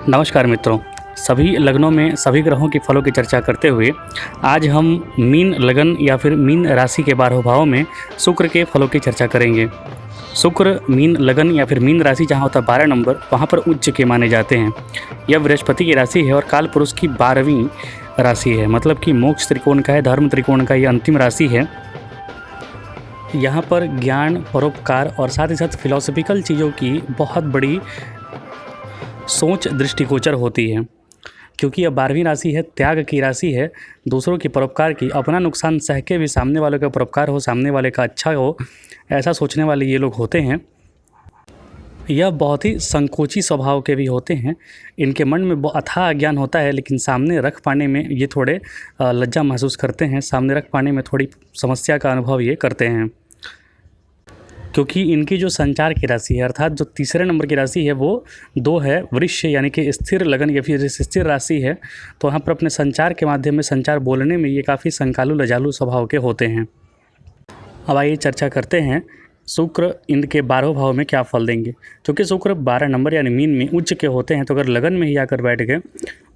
नमस्कार मित्रों। सभी लग्नों में सभी ग्रहों के फलों की चर्चा करते हुए आज हम मीन लगन या फिर मीन राशि के 12 भावों में शुक्र के फलों की चर्चा करेंगे। शुक्र मीन लगन या फिर मीन राशि जहाँ होता है 12 नंबर, वहाँ पर उच्च के माने जाते हैं। यह बृहस्पति की राशि है और काल पुरुष की 12वीं राशि है, मतलब कि मोक्ष त्रिकोण का है, धर्म त्रिकोण का ये अंतिम राशि है। यहाँ पर ज्ञान, परोपकार और साथ ही साथ फिलोसफिकल चीज़ों की बहुत बड़ी सोच दृष्टिगोचर होती है, क्योंकि यह 12वीं राशि है, त्याग की राशि है, दूसरों के परोपकार की। अपना नुकसान सह के भी सामने वाले का परोपकार हो, सामने वाले का अच्छा हो, ऐसा सोचने वाले ये लोग होते हैं। यह बहुत ही संकोची स्वभाव के भी होते हैं। इनके मन में अथाह ज्ञान होता है, लेकिन सामने रख पाने में ये थोड़े लज्जा महसूस करते हैं, सामने रख पाने में थोड़ी समस्या का अनुभव ये करते हैं, क्योंकि इनकी जो संचार की राशि है, अर्थात जो तीसरे नंबर की राशि है वो 2 है, वृष, यानी कि स्थिर लगन या फिर स्थिर राशि है। तो वहाँ पर अपने संचार के माध्यम में संचार बोलने में ये काफ़ी संकालु लजालु स्वभाव के होते हैं। अब आइए चर्चा करते हैं शुक्र इनके 12 भाव में क्या फल देंगे। क्योंकि शुक्र 12 नंबर यानी मीन में उच्च के होते हैं, तो अगर लगन में ही आकर बैठ गए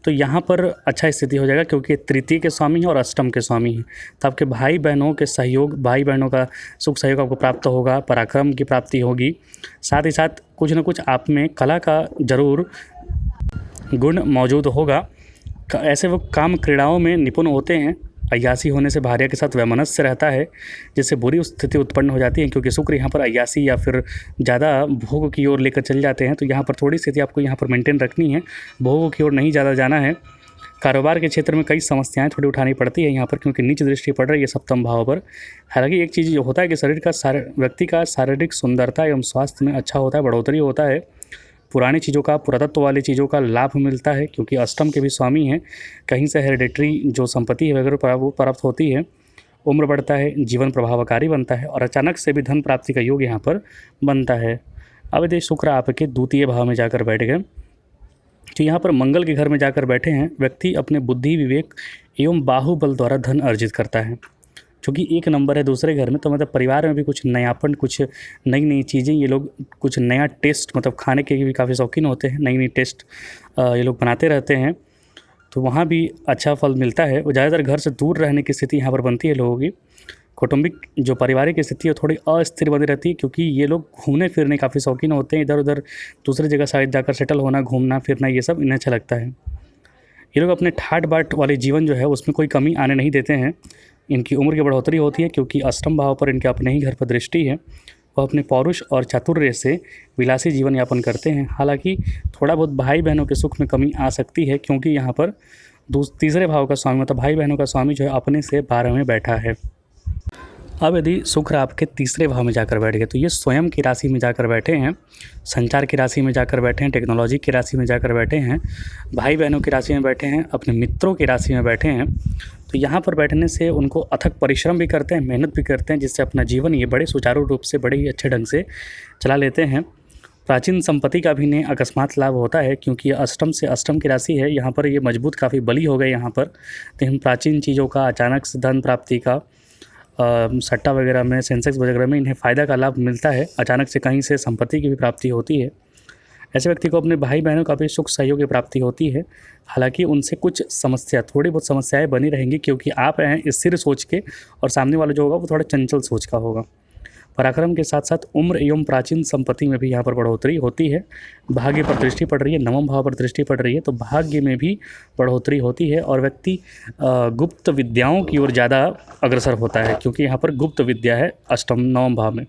तो यहाँ पर अच्छा स्थिति हो जाएगा, क्योंकि तृतीय के स्वामी हैं और अष्टम के स्वामी हैं। तो आपके भाई बहनों के सहयोग, भाई बहनों का सुख सहयोग आपको प्राप्त होगा, पराक्रम की प्राप्ति होगी। साथ ही साथ कुछ न कुछ आप में कला का ज़रूर गुण मौजूद होगा। ऐसे वो काम क्रीड़ाओं में निपुण होते हैं। अय्यासी होने से भार्या के साथ वैमनस्य रहता है, जिससे बुरी स्थिति उत्पन्न हो जाती है, क्योंकि शुक्र यहाँ पर अय्यासी या फिर ज़्यादा भोग की ओर लेकर चल जाते हैं। तो यहाँ पर थोड़ी स्थिति आपको यहाँ पर मेंटेन रखनी है, भोग की ओर नहीं ज़्यादा जाना है। कारोबार के क्षेत्र में कई समस्याएं थोड़ी उठानी पड़ती है यहाँ पर, क्योंकि नीच दृष्टि पड़ रही है सप्तम भाव पर। हालांकि एक चीज़ जो होता है कि व्यक्ति का शारीरिक सुंदरता एवं स्वास्थ्य में अच्छा होता है, बढ़ोतरी होता है। पुरानी चीज़ों का, पुरातत्व वाली चीज़ों का लाभ मिलता है, क्योंकि अष्टम के भी स्वामी हैं। कहीं से हेरिडेटरी जो संपत्ति है वगैरह वो प्राप्त होती है। उम्र बढ़ता है, जीवन प्रभावकारी बनता है और अचानक से भी धन प्राप्ति का योग यहाँ पर बनता है। अब यदि शुक्र आपके द्वितीय भाव में जाकर बैठ गए, तो यहाँ पर मंगल के घर में जाकर बैठे हैं, व्यक्ति अपने बुद्धि, विवेक एवं बाहुबल द्वारा धन अर्जित करता है। क्योंकि 1 नंबर है दूसरे घर में, तो मतलब परिवार में भी कुछ नयापन, कुछ नई नई चीज़ें, ये लोग कुछ नया टेस्ट, मतलब खाने के भी काफ़ी शौकीन होते हैं, नई नई टेस्ट ये लोग बनाते रहते हैं। तो वहाँ भी अच्छा फल मिलता है। वो ज़्यादातर घर से दूर रहने की स्थिति यहाँ पर बनती है लोगों की। कौटुंबिक जो पारिवारिक स्थिति है थोड़ी अस्थिर बनी रहती है, क्योंकि ये लोग घूमने फिरने काफ़ी शौकीन होते हैं। इधर उधर दूसरी जगह शायद जाकर सेटल होना, घूमना फिरना, ये सब इन्हें अच्छा लगता है। ये लोग अपने ठाट बाट वाले जीवन जो है उसमें कोई कमी आने नहीं देते हैं। इनकी उम्र की बढ़ोतरी होती है, क्योंकि अष्टम भाव पर इनके अपने ही घर पर दृष्टि है। वह अपने पौरुष और चातुर्य से विलासी जीवन यापन करते हैं। हालांकि थोड़ा बहुत भाई बहनों के सुख में कमी आ सकती है, क्योंकि यहाँ पर तीसरे भाव का स्वामी, मतलब भाई बहनों का स्वामी जो है अपने से 12 में बैठा है। अब यदि शुक्र आपके तीसरे भाव में जाकर बैठ गए, तो ये स्वयं की राशि में जाकर बैठे हैं, संचार की राशि में जाकर बैठे हैं, टेक्नोलॉजी की राशि में जाकर बैठे हैं, भाई बहनों की राशि में बैठे हैं, अपने मित्रों की राशि में बैठे हैं। तो यहाँ पर बैठने से उनको अथक परिश्रम भी करते हैं, मेहनत भी करते हैं, जिससे अपना जीवन ये बड़े सुचारू रूप से, बड़े ही अच्छे ढंग से चला लेते हैं। प्राचीन संपत्ति का भी इन्हें अकस्मात लाभ होता है, क्योंकि ये अष्टम से अष्टम की राशि है। यहाँ पर ये मजबूत काफ़ी बली हो गए यहाँ पर। तो इन प्राचीन चीज़ों का, अचानक से धन प्राप्ति का, सट्टा वगैरह में, सेंसेक्स वगैरह में इन्हें फ़ायदा का लाभ मिलता है। अचानक से कहीं से संपत्ति की भी प्राप्ति होती है। ऐसे व्यक्ति को अपने भाई बहनों का भी सुख सहयोग की प्राप्ति होती है। हालांकि उनसे कुछ समस्या, थोड़ी बहुत समस्याएं बनी रहेंगी, क्योंकि आप हैं स्थिर सोच के और सामने वाला जो होगा वो थोड़ा चंचल सोच का होगा। पराक्रम के साथ साथ उम्र एवं प्राचीन संपत्ति में भी यहाँ पर बढ़ोतरी होती है। भाग्य पर दृष्टि पड़ रही है, नवम भाव पर दृष्टि पड़ रही है, तो भाग्य में भी बढ़ोतरी होती है और व्यक्ति गुप्त विद्याओं की ओर ज़्यादा अग्रसर होता है, क्योंकि यहाँ पर गुप्त विद्या है अष्टम नवम भाव में।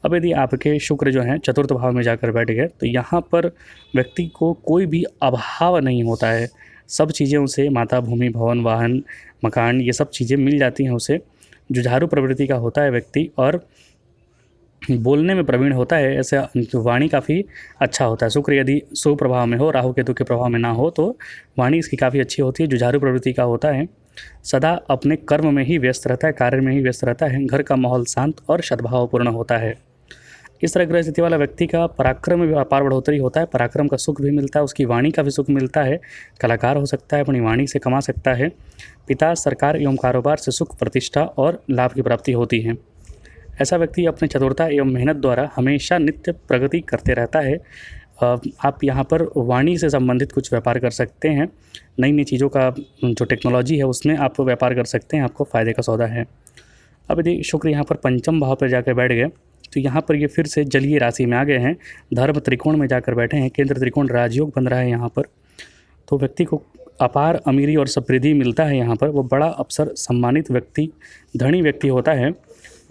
अब यदि आपके शुक्र जो हैं चतुर्थ भाव में जाकर बैठ गए, तो यहाँ पर व्यक्ति को कोई भी अभाव नहीं होता है। सब चीज़ें उसे, माता, भूमि, भवन, वाहन, मकान, ये सब चीज़ें मिल जाती हैं उसे। जुझारू प्रवृत्ति का होता है व्यक्ति और बोलने में प्रवीण होता है। ऐसे वाणी काफ़ी अच्छा होता है। शुक्र यदि शुभ प्रभाव में हो, राहु केतु के प्रभाव में ना हो, तो वाणी इसकी काफ़ी अच्छी होती है। जुझारू प्रवृत्ति का होता है, सदा अपने कर्म में ही व्यस्त रहता है, कार्य में ही व्यस्त रहता है। घर का माहौल शांत और सद्भावपूर्ण होता है। इस तरह ग्रह स्थिति वाला व्यक्ति का पराक्रम में भी अपार बढ़ोतरी होता है। पराक्रम का सुख भी मिलता है, उसकी वाणी का भी सुख मिलता है। कलाकार हो सकता है, अपनी वाणी से कमा सकता है। पिता, सरकार एवं कारोबार से सुख, प्रतिष्ठा और लाभ की प्राप्ति होती है। ऐसा व्यक्ति अपने चतुरता एवं मेहनत द्वारा हमेशा नित्य प्रगति करते रहता है। आप यहाँ पर वाणी से संबंधित कुछ व्यापार कर सकते हैं। नई नई चीज़ों का जो टेक्नोलॉजी है उसमें आप व्यापार कर सकते हैं, आपको फ़ायदे का सौदा है। अब यदि शुक्र यहाँ पर पंचम भाव पर जाकर बैठ गए तो यहाँ पर ये फिर से जलीय राशि में आ गए हैं, धर्म त्रिकोण में जाकर बैठे हैं, केंद्र त्रिकोण राजयोग बन रहा है यहाँ पर। तो व्यक्ति को अपार अमीरी और समृद्धि मिलता है यहाँ पर। वो बड़ा अफसर, सम्मानित व्यक्ति, धनी व्यक्ति होता है।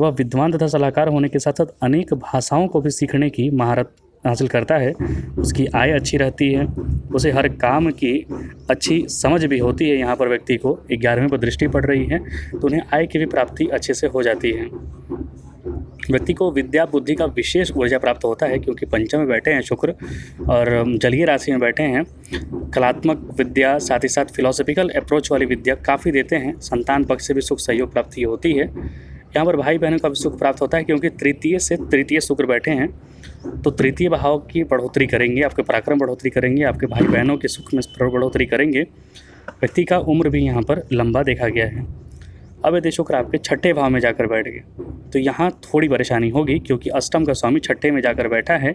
वह विद्वान तथा सलाहकार होने के साथ साथ अनेक भाषाओं को भी सीखने की महारत हासिल करता है। उसकी आय अच्छी रहती है, उसे हर काम की अच्छी समझ भी होती है। यहाँ पर व्यक्ति को 11वें पर दृष्टि पड़ रही है तो उन्हें आय की भी प्राप्ति अच्छे से हो जाती है। व्यक्ति को विद्या बुद्धि का विशेष ऊर्जा प्राप्त होता है क्योंकि पंचम में बैठे हैं शुक्र और जलीय राशि में बैठे हैं। कलात्मक विद्या, साथ ही साथ फिलोसफिकल अप्रोच वाली विद्या काफ़ी देते हैं। संतान पक्ष से भी सुख सहयोग प्राप्ति होती है। यहाँ पर भाई बहनों का भी सुख प्राप्त होता है क्योंकि तृतीय से तृतीय शुक्र बैठे हैं तो तृतीय भाव की बढ़ोतरी करेंगे, आपके पराक्रम बढ़ोतरी करेंगे, आपके भाई बहनों के सुख में बढ़ोतरी करेंगे। व्यक्ति का उम्र भी यहाँ पर लंबा देखा गया है। अब यदि शुक्र आपके छठे भाव में जाकर बैठ गए तो यहाँ थोड़ी परेशानी होगी क्योंकि अष्टम का स्वामी छठे में जाकर बैठा है।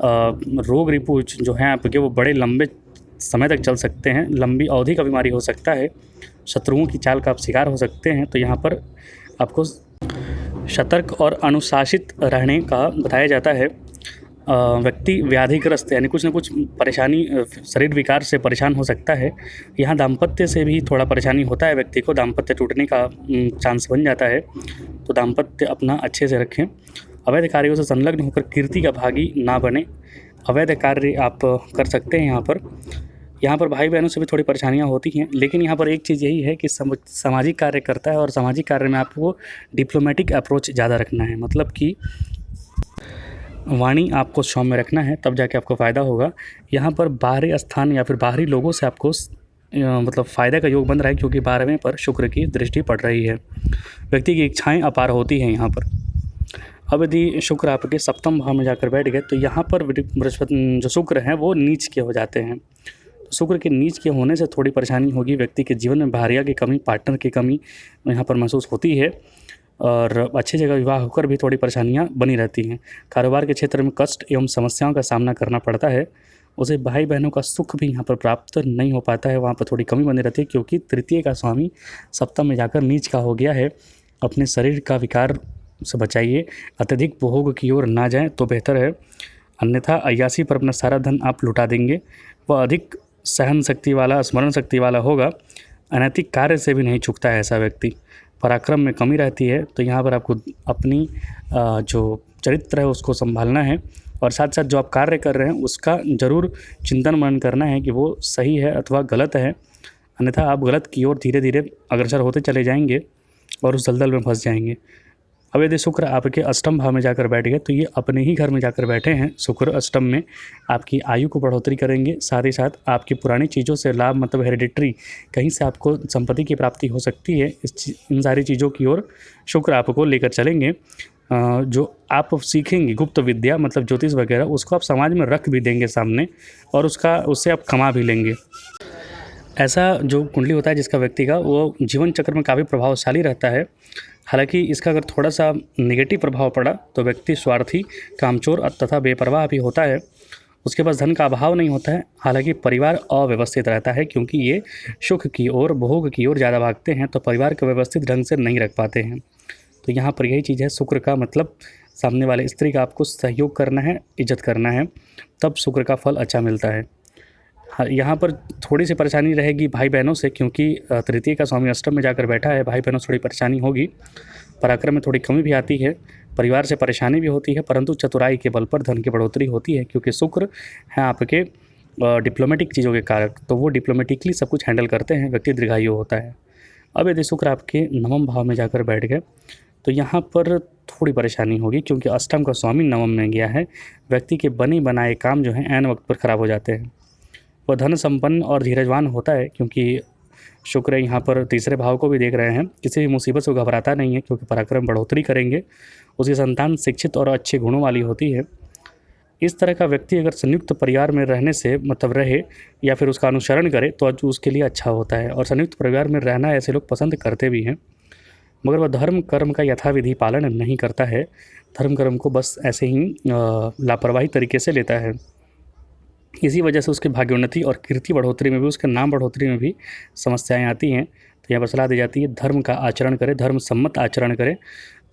रोग रिपु जो हैं आपके वो बड़े लंबे समय तक चल सकते हैं, लंबी अवधि का बीमारी हो सकता है, शत्रुओं की चाल का आप शिकार हो सकते हैं। तो यहाँ पर आपको सतर्क और अनुशासित रहने का बताया जाता है। व्यक्ति व्याधिग्रस्त यानी कुछ न कुछ परेशानी, शरीर विकार से परेशान हो सकता है। यहाँ दाम्पत्य से भी थोड़ा परेशानी होता है, व्यक्ति को दाम्पत्य टूटने का चांस बन जाता है। तो दाम्पत्य अपना अच्छे से रखें। अवैध कार्यों से संलग्न होकर कीर्ति का भागी ना बने। अवैध कार्य आप कर सकते हैं यहाँ पर भाई बहनों से भी थोड़ी परेशानियाँ होती हैं, लेकिन यहाँ पर एक चीज़ यही है कि सामाजिक कार्य करता है और सामाजिक कार्य में आपको डिप्लोमेटिक अप्रोच ज़्यादा रखना है। मतलब कि वाणी आपको सौम्य रखना है, तब जाके आपको फ़ायदा होगा। यहाँ पर बाहरी स्थान या फिर बाहरी लोगों से आपको मतलब फ़ायदा का योग बन रहा है क्योंकि 12वें पर शुक्र की दृष्टि पड़ रही है। व्यक्ति की इच्छाएँ अपार होती हैं यहाँ पर। अब यदि शुक्र आपके सप्तम भाव में जाकर बैठ गए तो यहाँ पर बृहस्पति जो शुक्र हैं वो नीच के हो जाते हैं। तो शुक्र के नीच के होने से थोड़ी परेशानी होगी। व्यक्ति के जीवन में भारिया की कमी, पार्टनर की कमी यहाँ पर महसूस होती है और अच्छी जगह विवाह होकर भी थोड़ी परेशानियाँ बनी रहती हैं। कारोबार के क्षेत्र में कष्ट एवं समस्याओं का सामना करना पड़ता है। उसे भाई बहनों का सुख भी यहाँ पर प्राप्त नहीं हो पाता है, वहाँ पर थोड़ी कमी बनी रहती है क्योंकि तृतीय का स्वामी सप्तम में जाकर नीच का हो गया है। अपने शरीर का विकार से बचाइए, अत्यधिक भोग की ओर ना जाएं तो बेहतर है, अन्यथा अय्यासी पर अपना सारा धन आप लुटा देंगे। वह अधिक सहन शक्ति वाला, स्मरण शक्ति वाला होगा। अनैतिक कार्य से भी नहीं चूकता है ऐसा व्यक्ति। पराक्रम में कमी रहती है तो यहाँ पर आपको अपनी जो चरित्र है उसको संभालना है और साथ साथ जो आप कार्य कर रहे हैं उसका ज़रूर चिंतन मनन करना है कि वो सही है अथवा गलत है, अन्यथा आप गलत की ओर धीरे धीरे अग्रसर होते चले जाएंगे और उस दलदल में फंस जाएंगे। अब यदि शुक्र आपके अष्टम भाव में जाकर बैठ गए तो ये अपने ही घर में जाकर बैठे हैं। शुक्र अष्टम में आपकी आयु को बढ़ोतरी करेंगे, साथ ही साथ आपकी पुरानी चीज़ों से लाभ, मतलब हेरिडिटरी कहीं से आपको संपत्ति की प्राप्ति हो सकती है। इन सारी चीज़ों की ओर शुक्र आपको लेकर चलेंगे। जो आप सीखेंगे गुप्त विद्या, मतलब ज्योतिष वगैरह, उसको आप समाज में रख भी देंगे सामने और उससे आप कमा भी लेंगे। ऐसा जो कुंडली होता है जिसका व्यक्ति का, वो जीवन चक्र में काफ़ी प्रभावशाली रहता है। हालांकि इसका अगर थोड़ा सा नेगेटिव प्रभाव पड़ा तो व्यक्ति स्वार्थी, कामचोर तथा बेपरवाह भी होता है। उसके पास धन का अभाव नहीं होता है। हालांकि परिवार अव्यवस्थित रहता है क्योंकि ये सुख की ओर, भोग की ओर ज़्यादा भागते हैं तो परिवार को व्यवस्थित ढंग से नहीं रख पाते हैं। तो यहाँ पर यही चीज़ है, शुक्र का मतलब सामने वाले स्त्री का आपको सहयोग करना है, इज्जत करना है, तब शुक्र का फल अच्छा मिलता है। यहाँ पर थोड़ी सी परेशानी रहेगी भाई बहनों से क्योंकि तृतीय का स्वामी अष्टम में जाकर बैठा है। भाई बहनों से थोड़ी परेशानी होगी, पराक्रम में थोड़ी कमी भी आती है, परिवार से परेशानी भी होती है, परंतु चतुराई के बल पर धन की बढ़ोतरी होती है क्योंकि शुक्र है आपके डिप्लोमेटिक चीज़ों के कारक, तो वो डिप्लोमेटिकली सब कुछ हैंडल करते हैं, व्यक्ति दीर्घायु होता है। अब यदि शुक्र आपके नवम भाव में जाकर बैठ गए तो यहाँ पर थोड़ी परेशानी होगी क्योंकि अष्टम का स्वामी नवम में गया है। व्यक्ति के बने बनाए काम जो हैं ऐन वक्त पर ख़राब हो जाते हैं। वह धन संपन्न और धीरजवान होता है क्योंकि शुक्र यहाँ पर तीसरे भाव को भी देख रहे हैं। किसी भी मुसीबत से घबराता नहीं है क्योंकि पराक्रम बढ़ोतरी करेंगे। उसकी संतान शिक्षित और अच्छे गुणों वाली होती है। इस तरह का व्यक्ति अगर संयुक्त परिवार में रहने से मतलब रहे या फिर उसका अनुसरण करे तो उसके लिए अच्छा होता है और संयुक्त परिवार में रहना ऐसे लोग पसंद करते भी हैं। मगर वह धर्म कर्म का यथाविधि पालन नहीं करता है, धर्म कर्म को बस ऐसे ही लापरवाही तरीके से लेता है। इसी वजह से उसके भाग्योन्नति और कीर्ति बढ़ोतरी में भी, उसके नाम बढ़ोतरी में भी समस्याएं आती हैं। तो यहाँ पर सलाह दी जाती है धर्म का आचरण करें, धर्म सम्मत आचरण करें,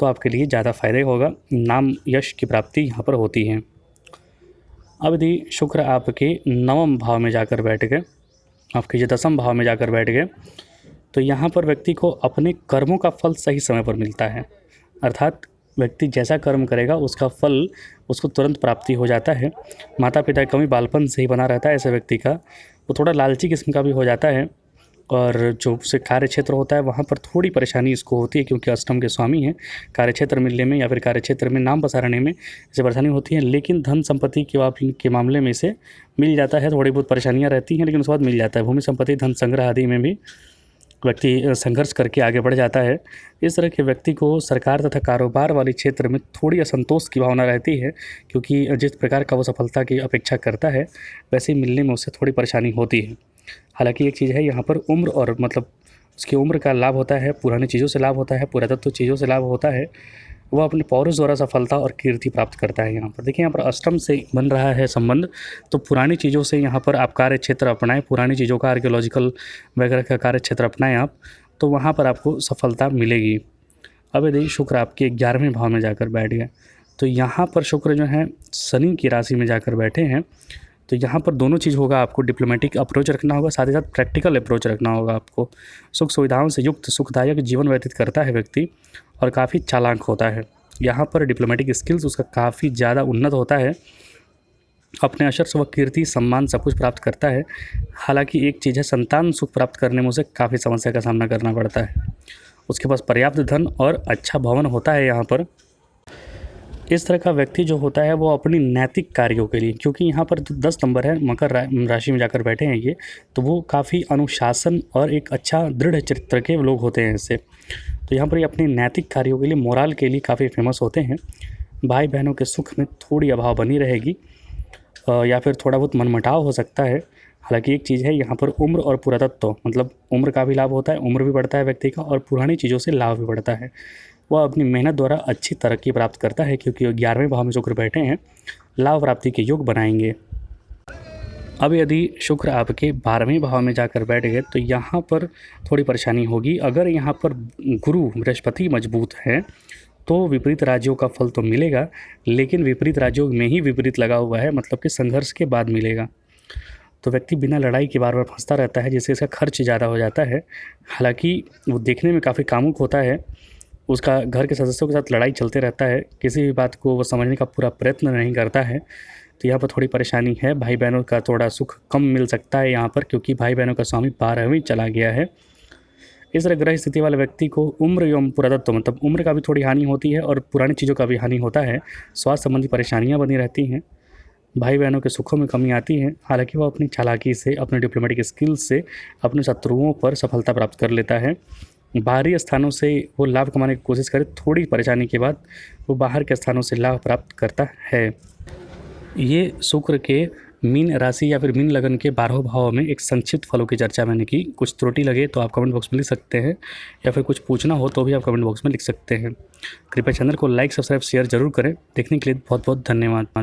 तो आपके लिए ज़्यादा फायदे होगा, नाम यश की प्राप्ति यहाँ पर होती है। अब यदि शुक्र आपके नवम भाव में जाकर बैठ गए, आपके जो दसम भाव में जाकर बैठ गए, तो यहाँ पर व्यक्ति को अपने कर्मों का फल सही समय पर मिलता है। अर्थात व्यक्ति जैसा कर्म करेगा उसका फल उसको तुरंत प्राप्ति हो जाता है। माता पिता का कमी बालपन से ही बना रहता है ऐसे व्यक्ति का, वो थोड़ा लालची किस्म का भी हो जाता है, और जो उससे कार्य क्षेत्र होता है वहाँ पर थोड़ी परेशानी इसको होती है, क्योंकि अष्टम के स्वामी हैं। कार्य क्षेत्र मिलने में या फिर कार्य क्षेत्र में नाम पसारने में इसे परेशानी होती है, लेकिन धन संपत्ति के मामले में इसे मिल जाता है। थोड़ी बहुत परेशानियाँ रहती हैं लेकिन उसके बाद मिल जाता है। भूमि संपत्ति, धन संग्रह आदि में भी व्यक्ति संघर्ष करके आगे बढ़ जाता है। इस तरह के व्यक्ति को सरकार तथा कारोबार वाले क्षेत्र में थोड़ी असंतोष की भावना रहती है, क्योंकि जिस प्रकार का वो सफलता की अपेक्षा करता है वैसे ही मिलने में उससे थोड़ी परेशानी होती है। हालांकि एक चीज़ है, यहाँ पर उम्र और मतलब उसकी उम्र का लाभ होता है, पुरानी चीज़ों से लाभ होता है, पुरातत्व चीज़ों से लाभ होता है। वह अपने पौरुष द्वारा सफलता और कीर्ति प्राप्त करता है। यहाँ पर देखिए, यहाँ पर अष्टम से बन रहा है संबंध, तो पुरानी चीज़ों से यहाँ पर आप कार्य क्षेत्र अपनाएं, पुरानी चीज़ों का आर्कियोलॉजिकल वगैरह का कार्य क्षेत्र अपनाएं आप, तो वहाँ पर आपको सफलता मिलेगी। अब यदि शुक्र आपके 11वें भाव में जाकर बैठ गए, तो यहाँ पर शुक्र जो है शनि की राशि में जाकर बैठे हैं, तो यहाँ पर दोनों चीज़ होगा। आपको डिप्लोमेटिक अप्रोच रखना होगा, साथ ही साथ प्रैक्टिकल अप्रोच रखना होगा आपको। सुख सुविधाओं से युक्त सुखदायक जीवन व्यतीत करता है व्यक्ति, और काफ़ी चालाक होता है। यहाँ पर डिप्लोमेटिक स्किल्स उसका काफ़ी ज़्यादा उन्नत होता है। अपने यश व कीर्ति सम्मान सब कुछ प्राप्त करता है। हालांकि एक चीज़ है, संतान सुख प्राप्त करने में उसे काफ़ी समस्या का सामना करना पड़ता है। उसके पास पर्याप्त धन और अच्छा भवन होता है। यहाँ पर इस तरह का व्यक्ति जो होता है वो अपनी नैतिक कार्यों के लिए, क्योंकि यहाँ पर 10 नंबर है, मकर राशि में जाकर बैठे हैं ये, तो वो काफ़ी अनुशासन और एक अच्छा दृढ़ चरित्र के लोग होते हैं इससे। तो यहाँ पर ये अपने नैतिक कार्यों के लिए, मोरल के लिए काफ़ी फेमस होते हैं। भाई बहनों के सुख में थोड़ी अभाव बनी रहेगी, या फिर थोड़ा बहुत मनमुटाव हो सकता है। हालांकि एक चीज़ है, यहाँ पर उम्र और पुरातत्व, मतलब उम्र का भी लाभ होता है, उम्र भी बढ़ता है व्यक्ति का, और पुरानी चीज़ों से लाभ भी बढ़ता है। वह अपनी मेहनत द्वारा अच्छी तरक्की प्राप्त करता है, क्योंकि 11वें भाव में शुक्र बैठे हैं, लाभ प्राप्ति के योग बनाएंगे। अब यदि शुक्र आपके 12वें भाव में जाकर बैठ गए, तो यहाँ पर थोड़ी परेशानी होगी। अगर यहाँ पर गुरु बृहस्पति मजबूत हैं तो विपरीत राज्यों का फल तो मिलेगा, लेकिन विपरीत राज्यों में ही विपरीत लगा हुआ है, मतलब कि संघर्ष के बाद मिलेगा। तो व्यक्ति बिना लड़ाई के बार बार फंसता रहता है, जिससे इसका खर्च ज़्यादा हो जाता है। हालांकि वो देखने में काफ़ी कामुक होता है, उसका घर के सदस्यों के साथ लड़ाई चलते रहता है, किसी भी बात को वो समझने का पूरा प्रयत्न नहीं करता है। तो यहाँ पर थोड़ी परेशानी है। भाई बहनों का थोड़ा सुख कम मिल सकता है यहाँ पर, क्योंकि भाई बहनों का स्वामी 12वें चला गया है। इस तरह ग्रह स्थिति वाले व्यक्ति को उम्र एवं पुरातत्व, मतलब उम्र का भी थोड़ी हानि होती है और पुरानी चीज़ों का भी हानि होता है। स्वास्थ्य संबंधी परेशानियाँ बनी रहती हैं, भाई बहनों के सुखों में कमी आती है। हालांकि वो अपनी चालाकी से, अपने डिप्लोमेटिक स्किल्स से अपने शत्रुओं पर सफलता प्राप्त कर लेता है। बाहरी स्थानों से वो लाभ कमाने की कोशिश करे, थोड़ी परेशानी के बाद वो बाहर के स्थानों से लाभ प्राप्त करता है। ये शुक्र के मीन राशि या फिर मीन लगन के 12 भाव में एक संक्षिप्त फलों की चर्चा मैंने की। कुछ त्रुटि लगे तो आप कमेंट बॉक्स में लिख सकते हैं, या फिर कुछ पूछना हो तो भी आप कमेंट बॉक्स में लिख सकते हैं। कृपया चैनल को लाइक, सब्सक्राइब, शेयर जरूर करें। देखने के लिए बहुत बहुत धन्यवाद।